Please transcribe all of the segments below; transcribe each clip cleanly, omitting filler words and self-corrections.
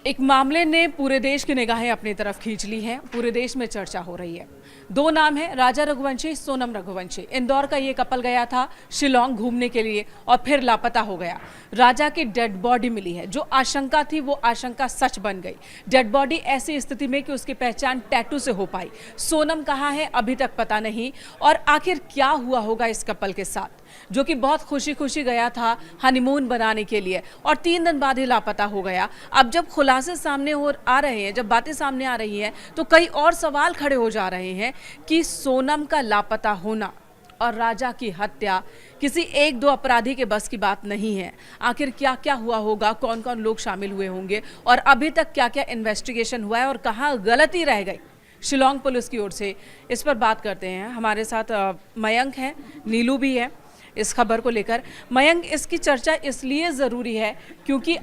एक मामले ने पूरे देश की निगाहें अपनी तरफ खींच ली हैं। पूरे देश में चर्चा हो रही है। दो नाम हैं, राजा रघुवंशी, सोनम रघुवंशी। इंदौर का ये कपल गया था शिलोंग घूमने के लिए और फिर लापता हो गया। राजा की डेड बॉडी मिली है। जो आशंका थी वो आशंका सच बन गई। डेड बॉडी ऐसी स्थिति में कि उसकी पहचान टैटू से हो पाई। सोनम कहाँ है अभी तक पता नहीं। और आखिर क्या हुआ होगा इस कपल के साथ, जो कि बहुत खुशी खुशी गया था हनीमून बनाने के लिए और 3 दिन बाद ही लापता हो गया। अब जब खुलासे सामने आ रहे हैं, जब बातें सामने आ रही हैं, तो कई और सवाल खड़े हो जा रहे हैं कि सोनम का लापता होना और राजा की हत्या किसी 1-2 अपराधी के बस की बात नहीं है। आखिर क्या क्या हुआ होगा, कौन कौन लोग शामिल हुए होंगे और अभी तक क्या क्या इन्वेस्टिगेशन हुआ है और कहाँ गलती रह गई शिलोंग पुलिस की ओर से, इस पर बात करते हैं। हमारे साथ मयंक हैं, नीलू भी है इस खबर को लेकर। मयंक, इसकी चर्चा इसलिए ज़रूरी है क्योंकि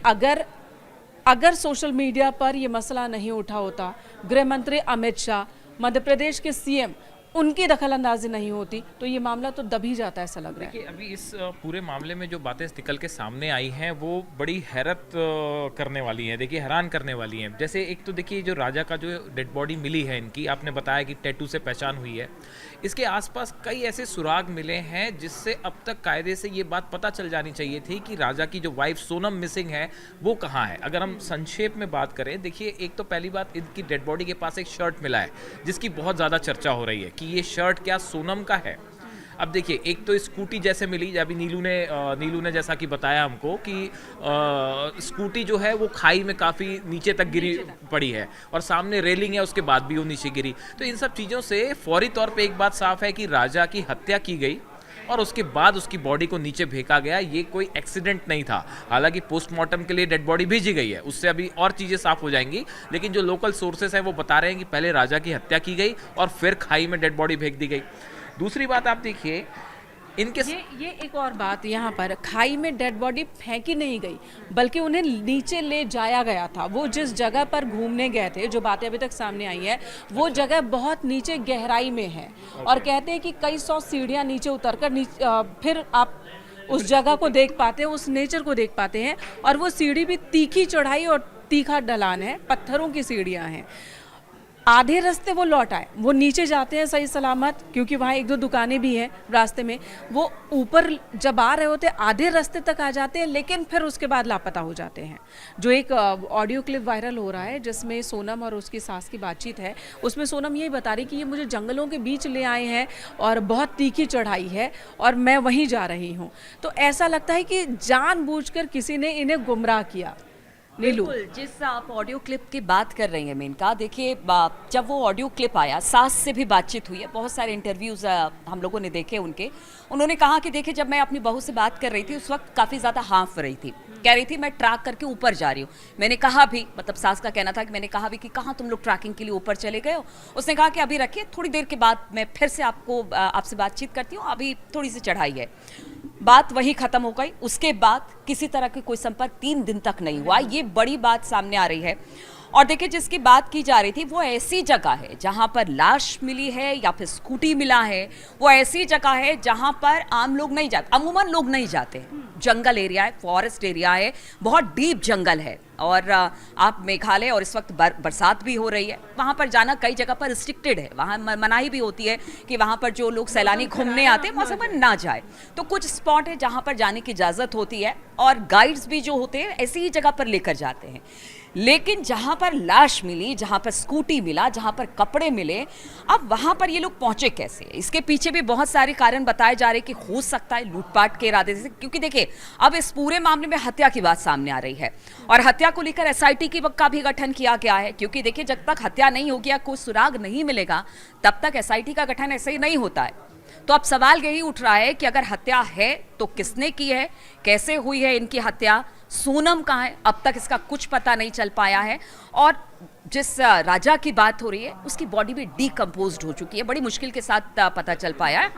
अगर सोशल मीडिया पर ये मसला नहीं उठा होता, गृह मंत्री अमित शाह, मध्य प्रदेश के सीएम, उनकी दखलंदाजी नहीं होती, तो ये मामला तो दब ही जाता है, ऐसा लग रहा है। देखिए, अभी इस पूरे मामले में जो बातें निकल के सामने आई हैं वो बड़ी हैरत करने वाली हैं। देखिए, हैरान करने वाली हैं। जैसे एक तो देखिए, जो राजा का जो डेड बॉडी मिली है इनकी, आपने बताया कि टैटू से पहचान हुई है। इसके आसपास कई ऐसे सुराग मिले हैं जिससे अब तक कायदे से ये बात पता चल जानी चाहिए थी कि राजा की जो वाइफ सोनम मिसिंग है वो कहाँ है। अगर हम संक्षेप में बात करें, देखिए, एक तो पहली बात, इनकी डेड बॉडी के पास एक शर्ट मिला है जिसकी बहुत ज़्यादा चर्चा हो रही है कि ये शर्ट क्या सोनम का है। अब देखिए, एक तो स्कूटी जैसे मिली, अभी नीलू ने जैसा कि बताया हमको कि स्कूटी जो है वो खाई में काफ़ी नीचे तक गिरी पड़ी है और सामने रेलिंग है, उसके बाद भी वो नीचे गिरी। तो इन सब चीज़ों से फौरी तौर पे एक बात साफ है कि राजा की हत्या की गई और उसके बाद उसकी बॉडी को नीचे फेंका गया। ये कोई एक्सीडेंट नहीं था। हालांकि पोस्टमार्टम के लिए डेड बॉडी भेजी गई है, उससे अभी और चीज़ें साफ हो जाएंगी, लेकिन जो लोकल सोर्सेस हैं वो बता रहे हैं कि पहले राजा की हत्या की गई और फिर खाई में डेड बॉडी फेंक दी गई। दूसरी बात आप देखिए, इनके ये एक और बात, यहाँ पर खाई में डेड बॉडी फेंकी नहीं गई बल्कि उन्हें नीचे ले जाया गया था। वो जिस जगह पर घूमने गए थे, जो बातें अभी तक सामने आई है, वो जगह बहुत नीचे गहराई में है और कहते हैं कि कई 100 सीढ़ियाँ नीचे उतरकर फिर आप उस जगह को देख पाते हैं, उस नेचर को देख पाते हैं। और वो सीढ़ी भी तीखी चढ़ाई और तीखा ढलान है, पत्थरों की सीढ़ियाँ हैं। आधे रास्ते वो लौट आए, वो नीचे जाते हैं सही सलामत, क्योंकि वहाँ 1-2 दुकानें भी हैं रास्ते में। वो ऊपर जब आ रहे होते आधे रास्ते तक आ जाते हैं, लेकिन फिर उसके बाद लापता हो जाते हैं। जो एक ऑडियो क्लिप वायरल हो रहा है जिसमें सोनम और उसकी सास की बातचीत है, उसमें सोनम यही बता रही कि ये मुझे जंगलों के बीच ले आए हैं और बहुत तीखी चढ़ाई है और मैं वहीं जा रही हूँ। तो ऐसा लगता है कि जानबूझकर किसी ने इन्हें गुमराह किया। बिल्कुल, जिस आप ऑडियो क्लिप की बात कर रही हैं मेनका, देखिए, जब वो ऑडियो क्लिप आया, सास से भी बातचीत हुई है, बहुत सारे इंटरव्यूज़ हम लोगों ने देखे उनके। उन्होंने कहा कि देखिए, जब मैं अपनी बहू से बात कर रही थी उस वक्त काफ़ी ज़्यादा हाँफ रही थी, कह रही थी मैं ट्रैक करके ऊपर जा रही हूँ। मैंने कहा भी, मतलब सास का कहना था कि मैंने कहा भी कि कहाँ तुम लोग ट्रैकिंग के लिए ऊपर चले गए हो। उसने कहा कि अभी रखिए, थोड़ी देर के बाद मैं फिर से आपसे बातचीत करती हूँ, अभी थोड़ी सी चढ़ाई है। बात वहीं खत्म हो गई। उसके बाद किसी तरह की कोई संपर्क 3 दिन तक नहीं हुआ। ये बड़ी बात सामने आ रही है। और देखिए, जिसकी बात की जा रही थी वो ऐसी जगह है जहां पर लाश मिली है या फिर स्कूटी मिला है, वो ऐसी जगह है जहां पर आम लोग नहीं जाते, अमूमन लोग नहीं जाते। जंगल एरिया है, फॉरेस्ट एरिया है, बहुत डीप जंगल है। और आप मेघालय, और इस वक्त बरसात भी हो रही है, वहाँ पर जाना कई जगह पर रिस्ट्रिक्टेड है। वहाँ मनाही भी होती है कि वहाँ पर जो लोग सैलानी घूमने आते हैं वहाँ पर ना जाए। तो कुछ स्पॉट है जहाँ पर जाने की इजाज़त होती है और गाइड्स भी जो होते हैं ऐसी ही जगह पर लेकर जाते हैं। लेकिन जहाँ पर लाश मिली, जहाँ पर स्कूटी मिला, जहाँ पर कपड़े मिले, अब वहाँ पर ये लोग पहुँचे कैसे? इसके पीछे भी बहुत सारे कारण बताए जा रहे हैं कि हो सकता है लूटपाट के इरादे से, क्योंकि देखिए, अब इस पूरे मामले में हत्या की बात सामने आ रही है और हत्या को लेकर एसआईटी का भी गठन किया गया है। क्योंकि देखिए, जब तक हत्या नहीं होगी या कोई सुराग नहीं मिलेगा तब तक एसआईटी का गठन ऐसे ही नहीं होता है। तो अब सवाल यही उठ रहा है कि अगर हत्या है तो किसने की है, कैसे हुई है इनकी हत्या, सोनम कहाँ है, अब तक इसका कुछ पता नहीं चल पाया है। और जिस राजा की बात हो रही है उसकी बॉडी भी डिकम्पोज्ड हो चुकी है, बड़ी मुश्किल के साथ पता चल पाया है।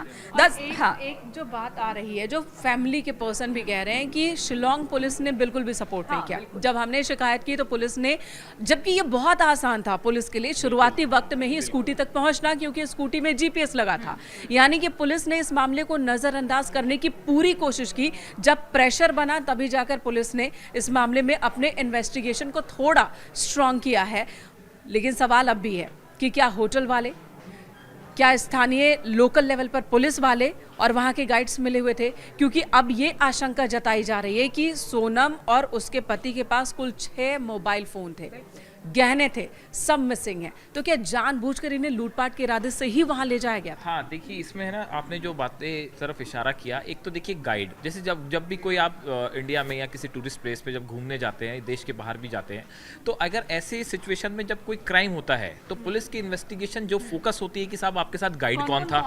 एक जो बात आ रही है, जो फैमिली के पर्सन भी कह रहे हैं कि शिलोंग पुलिस ने बिल्कुल भी सपोर्ट नहीं किया। जब हमने शिकायत की तो पुलिस ने, जबकि ये बहुत आसान था पुलिस के लिए शुरुआती वक्त में ही स्कूटी तक पहुंचना, क्योंकि स्कूटी में जीपीएस लगा था, यानी कि पुलिस ने इस मामले को नजरअंदाज करने की पूरी कोशिश की। जब प्रेशर बना तभी जाकर पुलिस ने इस मामले में अपने इन्वेस्टिगेशन को थोड़ा स्ट्रांग किया है। लेकिन सवाल अब भी है कि क्या होटल वाले, क्या स्थानीय लोकल लेवल पर पुलिस वाले और वहाँ के गाइड्स मिले हुए थे? क्योंकि अब ये आशंका जताई जा रही है कि सोनम और उसके पति के पास कुल 6 मोबाइल फोन थे, गहने थे, सब मिसिंग हैं। तो क्या जानबूझकर इन्हें लूटपाट के इरादे से ही वहां ले जाया गया? हाँ, देखिए इसमें है ना, आपने जो बातें तरफ इशारा किया, एक तो देखिए गाइड, जैसे जब भी कोई आप इंडिया में या किसी टूरिस्ट प्लेस पे जब घूमने जाते हैं, देश के बाहर भी जाते हैं, तो अगर ऐसे सिचुएशन में जब कोई क्राइम होता है तो पुलिस की इन्वेस्टिगेशन जो फोकस होती है कि साहब आपके साथ गाइड कौन था,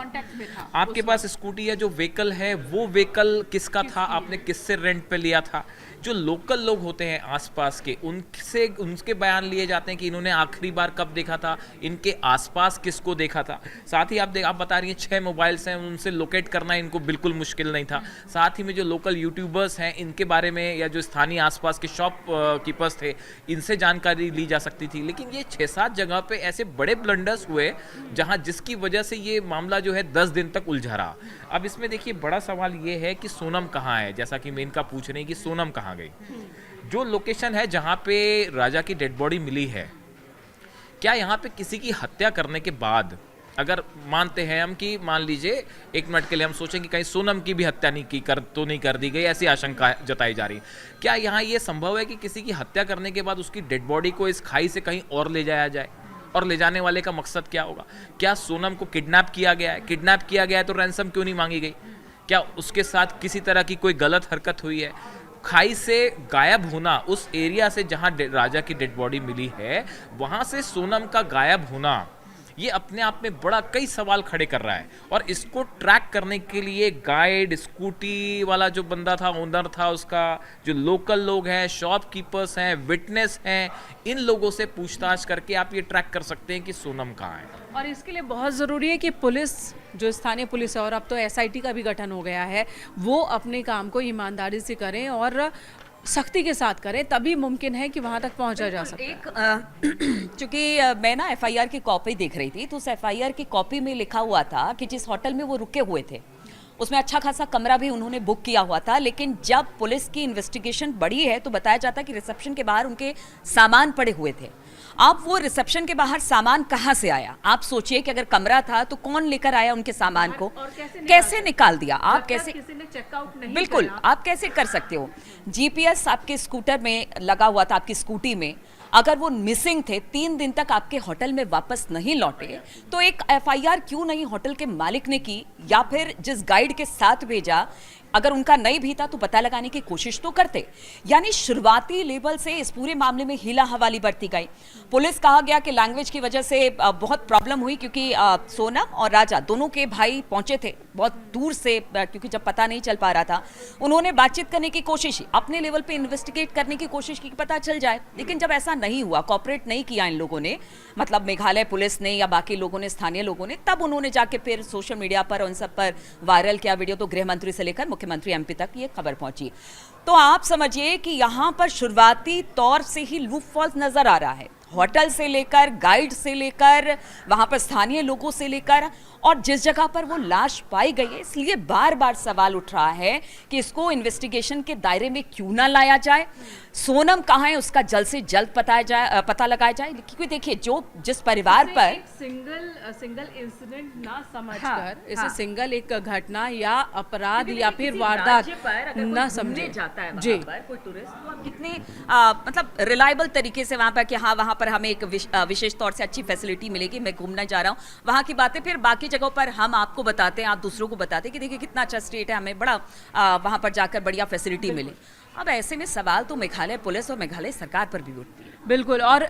आपके पास स्कूटी या जो व्हीकल है वो व्हीकल किसका था, आपने किससे रेंट पे लिया था। जो लोकल लोग होते हैं आसपास के, उनके बयान लिए जाते हैं कि इन्होंने आखिरी बार कब देखा था, इनके आसपास किसको देखा था। साथ ही आप बता रही हैं 6 मोबाइल्स हैं, उनसे लोकेट करना इनको बिल्कुल मुश्किल नहीं था। साथ ही में जो लोकल यूट्यूबर्स हैं इनके बारे में, या जो स्थानीय आसपास के शॉप कीपर्स थे, इनसे जानकारी ली जा सकती थी। लेकिन ये 6-7 जगह पे ऐसे बड़े ब्लंडर्स हुए जहां जिसकी वजह से ये मामला जो है 10 दिन तक उलझा रहा। अब इसमें देखिए बड़ा सवाल ये है कि सोनम कहाँ है, जैसा कि मेनका पूछ रहे हैं कि सोनम कहाँ गई। जो लोकेशन है जहां पे राजा की डेड बॉडी मिली है, क्या यहाँ पे किसी की हत्या करने के बाद, अगर मानते हैं हम कि मान लीजिए एक मिनट के लिए हम सोचें कि कहीं सोनम की भी हत्या नहीं कर दी गई, ऐसी आशंका जताई जा रही, क्या यहाँ ये संभव है कि किसी की हत्या करने के बाद उसकी डेड बॉडी को इस खाई से कहीं और ले जाया जाए? और ले जाने वाले का मकसद क्या होगा? क्या सोनम को किडनैप किया गया है? किडनैप किया गया है तो रैंसम क्यों नहीं मांगी गई? क्या उसके साथ किसी तरह की कोई गलत हरकत हुई है? खाई से गायब होना, उस एरिया से जहां राजा की डेड बॉडी मिली है, वहां से सोनम का गायब होना, ये अपने आप में बड़ा कई सवाल खड़े कर रहा है। और इसको ट्रैक करने के लिए गाइड, स्कूटी वाला जो बंदा था, ओनर था उसका, जो लोकल लोग हैं, शॉपकीपर्स हैं, विटनेस हैं, इन लोगों से पूछताछ करके आप ये ट्रैक कर सकते हैं कि सोनम कहाँ है। और इसके लिए बहुत ज़रूरी है कि पुलिस, जो स्थानीय पुलिस है, और अब तो एसआईटी का भी गठन हो गया है, वो अपने काम को ईमानदारी से करें और सख्ती के साथ करें, तभी मुमकिन है कि वहां तक पहुंचा जा सके। चूंकि मैं ना एफआईआर की कॉपी देख रही थी, तो उस एफआईआर की कॉपी में लिखा हुआ था कि जिस होटल में वो रुके हुए थे उसमें अच्छा खासा कमरा भी उन्होंने बुक किया हुआ था। लेकिन जब पुलिस की इन्वेस्टिगेशन बढ़ी है तो बताया जाता है कि रिसेप्शन के बाहर उनके सामान पड़े हुए थे। आप वो रिसेप्शन के बाहर सामान कहाँ से आया? आप सोचिए कि अगर कमरा था तो कौन लेकर आया उनके सामान को, कैसे निकाल दिया? आप कैसे, किसी ने चेकआउट नहीं बिल्कुल आप कैसे कर सकते हो? जीपीएस आपके स्कूटर में लगा हुआ था, आपकी स्कूटी में, अगर वो मिसिंग थे, 3 दिन तक आपके होटल में वापस नहीं लौटे, तो एक एफआईआर क्यों नहीं होटल के मालिक ने की, या फिर जिस गाइड के साथ भेजा, अगर उनका नहीं भी था तो पता लगाने की कोशिश तो करते। यानी शुरुआती लेवल से इस पूरे मामले में हीला हवाली बढ़ती गई। पुलिस, कहा गया कि लैंग्वेज की वजह से बहुत प्रॉब्लम हुई, क्योंकि सोनम और राजा दोनों के भाई पहुंचे थे बहुत दूर से, क्योंकि जब पता नहीं चल पा रहा था, उन्होंने बातचीत करने की कोशिश, अपने लेवल पे इन्वेस्टिगेट करने की कोशिश की कि पता चल जाए। लेकिन जब ऐसा नहीं हुआ, कॉपरेट नहीं किया इन लोगों ने, मतलब मेघालय पुलिस ने या बाकी लोगों ने, स्थानीय लोगों ने, तब उन्होंने जाके फिर सोशल मीडिया पर उन सब पर वायरल किया वीडियो। तो गृह मंत्री से लेकर मुख्यमंत्री एमपी तक ये खबर पहुंची। तो आप समझिए कि यहां पर शुरुआती तौर से ही लूप फॉल्स नजर आ रहा है, होटल से लेकर, गाइड से लेकर, वहां पर स्थानीय लोगों से लेकर, और जिस जगह पर वो लाश पाई गई है। इसलिए बार बार सवाल उठ रहा है कि इसको इन्वेस्टिगेशन के दायरे में क्यों ना लाया जाए। सोनम कहाँ है उसका जल्द से जल्द पता लगाया जाए, क्योंकि देखिए जो जिस परिवार पर सिंगल इंसिडेंट ना समझकर इसे सिंगल एक घटना या अपराध या फिर वारदात ना समझे जाता है जी, वहाँ पर कोई टूरिस्ट, तो आप कितने मतलब रिलायबल तरीके से वहाँ पर कि हाँ वहाँ पर हमें एक विशेष तौर से अच्छी फैसिलिटी मिलेगी, मैं घूमना जा रहा हूँ, वहाँ की बातें फिर बाकी जगहों पर हम आपको बताते हैं, आप दूसरों को बताते हैं कि देखिए कितना अच्छा स्टेट है, हमें बड़ा वहाँ पर जाकर बढ़िया फैसिलिटी मिले। अब ऐसे में सवाल तो मेघालय पुलिस और मेघालय सरकार पर भी उठती है। बिल्कुल। और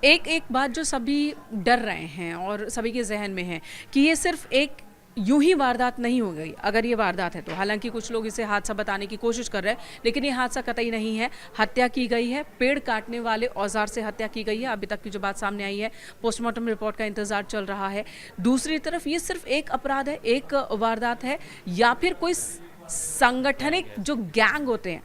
एक बात जो सभी डर रहे हैं और सभी के जहन में है कि ये सिर्फ एक यूं ही वारदात नहीं हो गई। अगर ये वारदात है तो हालांकि कुछ लोग इसे हादसा बताने की कोशिश कर रहे हैं, लेकिन ये हादसा कतई नहीं है। हत्या की गई है, पेड़ काटने वाले औजार से हत्या की गई है। अभी तक की जो बात सामने आई है, पोस्टमार्टम रिपोर्ट का इंतजार चल रहा है। दूसरी तरफ ये सिर्फ एक अपराध है, एक वारदात है, या फिर कोई संगठनिक जो गैंग होते हैं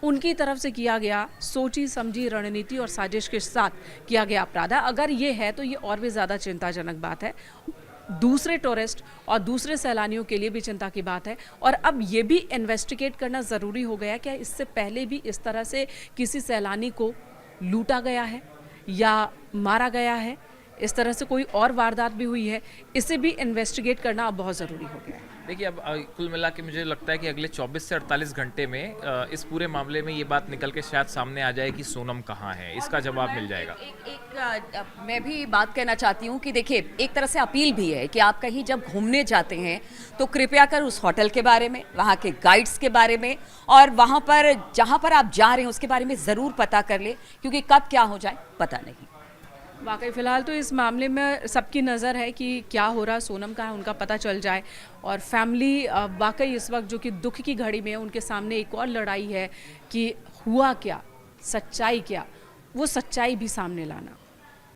उनकी तरफ से किया गया सोची समझी रणनीति और साजिश के साथ किया गया अपराध है। अगर ये है तो ये और भी ज़्यादा चिंताजनक बात है, दूसरे टूरिस्ट और दूसरे सैलानियों के लिए भी चिंता की बात है। और अब ये भी इन्वेस्टिगेट करना ज़रूरी हो गया क्या इससे पहले भी इस तरह से किसी सैलानी को लूटा गया है या मारा गया है, इस तरह से कोई और वारदात भी हुई है, इसे भी इन्वेस्टिगेट करना अब बहुत ज़रूरी हो गया है। देखिए अब कुल मिला के मुझे लगता है कि अगले 24 से 48 घंटे में इस पूरे मामले में ये बात निकल के शायद सामने आ जाए कि सोनम कहाँ है, इसका जवाब मिल जाएगा। मैं भी बात कहना चाहती हूँ कि देखिए, एक तरह से अपील भी है कि आप कहीं जब घूमने जाते हैं तो कृपया कर उस होटल के बारे में, वहाँ के गाइड्स के बारे में और वहाँ पर जहाँ पर आप जा रहे हैं उसके बारे में ज़रूर पता कर ले, क्योंकि कब क्या हो जाए पता नहीं। वाकई फ़िलहाल तो इस मामले में सबकी नज़र है कि क्या हो रहा, सोनम का है उनका पता चल जाए। और फैमिली वाकई इस वक्त जो कि दुख की घड़ी में है, उनके सामने एक और लड़ाई है कि हुआ क्या, सच्चाई क्या, वो सच्चाई भी सामने लाना।